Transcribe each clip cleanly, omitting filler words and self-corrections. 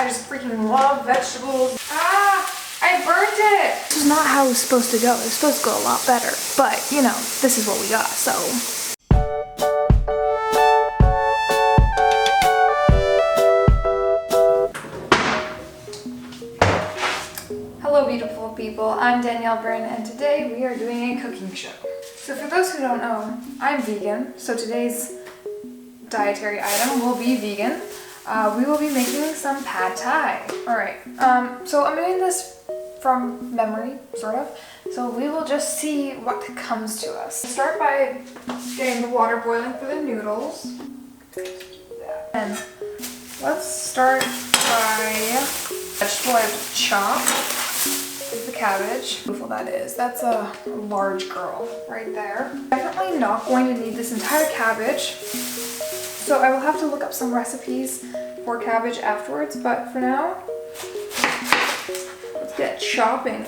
I just freaking love vegetables. I burnt it! This is not how it was supposed to go. It was supposed to go a lot better. But, you know, this is what we got, so. Hello beautiful people, I'm Danielle Bryn and today we are doing a cooking show. So for those who don't know, I'm vegan, so today's dietary item will be vegan. We will be making some pad thai. Alright, so I'm doing this from memory, sort of. So we will just see what comes to us. Start by getting the water boiling for the noodles. And let's start by vegetable I've chopped. Is the cabbage. How beautiful that is. That's a large girl right there. Definitely not going to need this entire cabbage. So I will have to look up some recipes for cabbage afterwards, but for now, let's get chopping.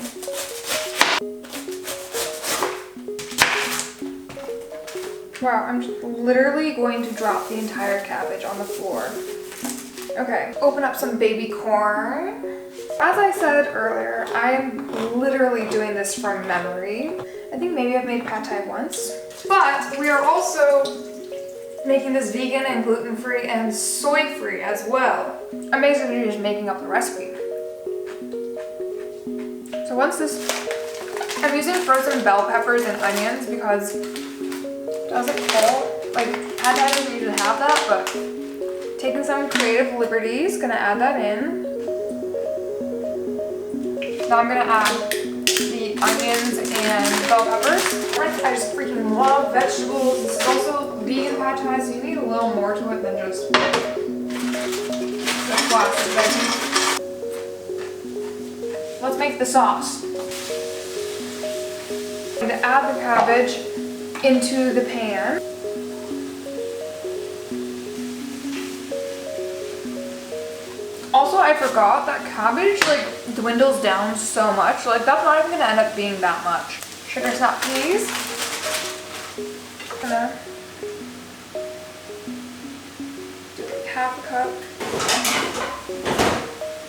Wow, I'm just literally going to drop the entire cabbage on the floor. Okay, open up some baby corn. As I said earlier, I'm literally doing this from memory. I think maybe I've made pad thai once, but we are also making this vegan and gluten-free and soy-free as well. I'm basically just making up the recipe. So once this, I'm using frozen bell peppers and onions because it doesn't call, like pad thai doesn't usually have that, but taking some creative liberties, gonna add that in. Now I'm gonna add the onions and bell peppers. I just freaking love vegetables. This is also vegan pad thai, so you need a little more to it than just the classic veggies. Let's make the sauce. I'm gonna add the cabbage into the pan. Also, I forgot that cabbage like dwindles down so much. Like that's not even gonna end up being that much. Sugar snap peas. Gonna do like half a cup.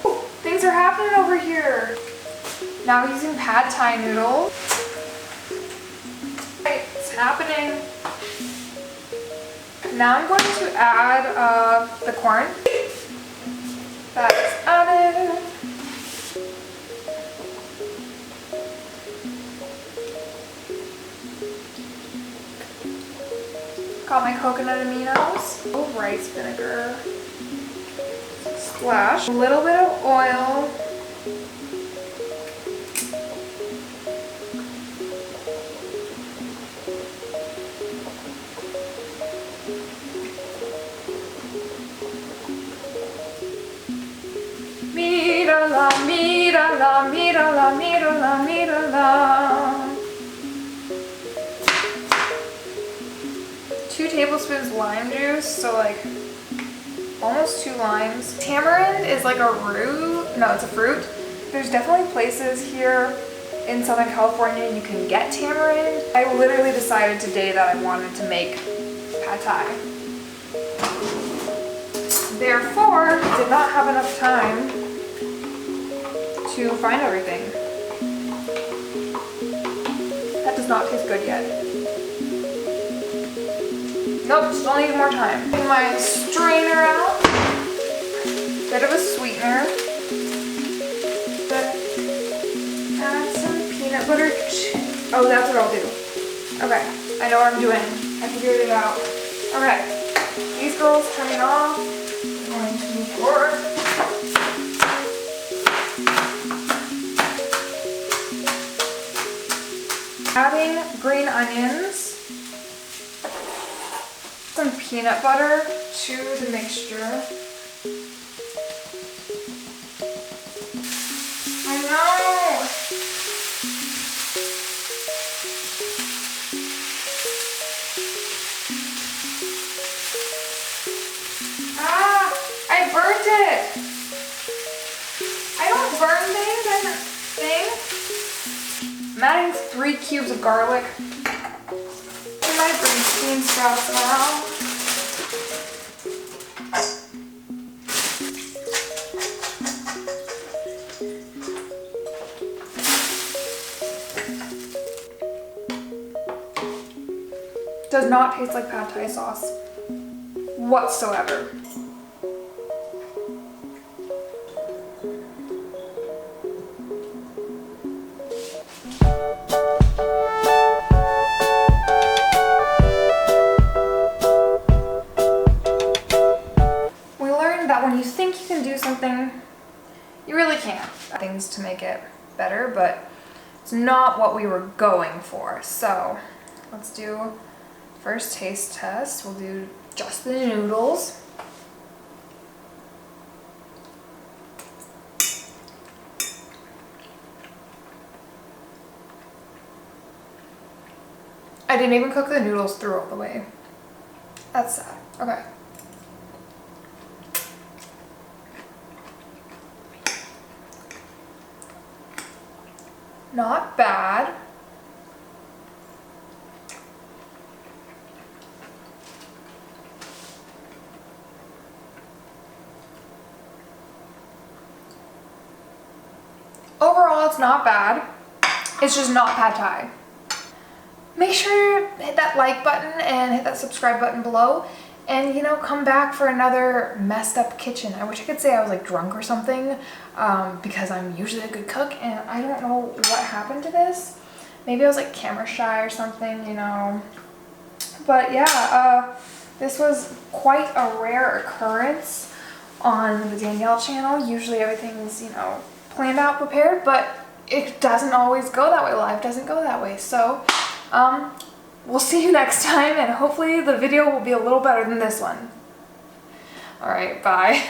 Ooh, things are happening over here. Now using pad thai noodles. Right, it's happening. Now I'm going to add the corn. That's added. Got my coconut aminos. Oh, rice vinegar. Splash. A little bit of oil. Mira la, mira la, mira la, mira la, mira la. 2 tablespoons lime juice, so like almost 2 limes. Tamarind is like a root, no, it's a fruit. There's definitely places here in Southern California you can get tamarind. I literally decided today that I wanted to make pad thai. Therefore, did not have enough time to find everything. That does not taste good yet. Nope, still need more time. Take my strainer out. Bit of a sweetener. Add some peanut butter. Oh, that's what I'll do. Okay, I know what I'm doing. I figured it out. Okay, these girls turning off. I'm going to pour. Adding green onions. Some peanut butter to the mixture. I know! I burnt it! I don't burn things, I think. I'm adding 3 cubes of garlic. My bean sprouts now. does not taste like pad thai sauce whatsoever. We learned that when you think you can do something, you really can't. Things to make it better, but it's not what we were going for. So let's do first taste test. We'll do just the noodles. I didn't even cook the noodles through all the way. That's sad. Okay. Not bad. Overall, it's not bad. It's just not pad thai. Make sure to hit that like button and hit that subscribe button below. And, you know, come back for another messed up kitchen. I wish I could say I was like drunk or something, because I'm usually a good cook and I don't know what happened to this. Maybe I was like camera shy or something, you know. But yeah, this was quite a rare occurrence on the Danielle channel. Usually everything's, you know, planned out, prepared, but it doesn't always go that way. Life doesn't go that way. So, we'll see you next time, and hopefully the video will be a little better than this one. All right, bye.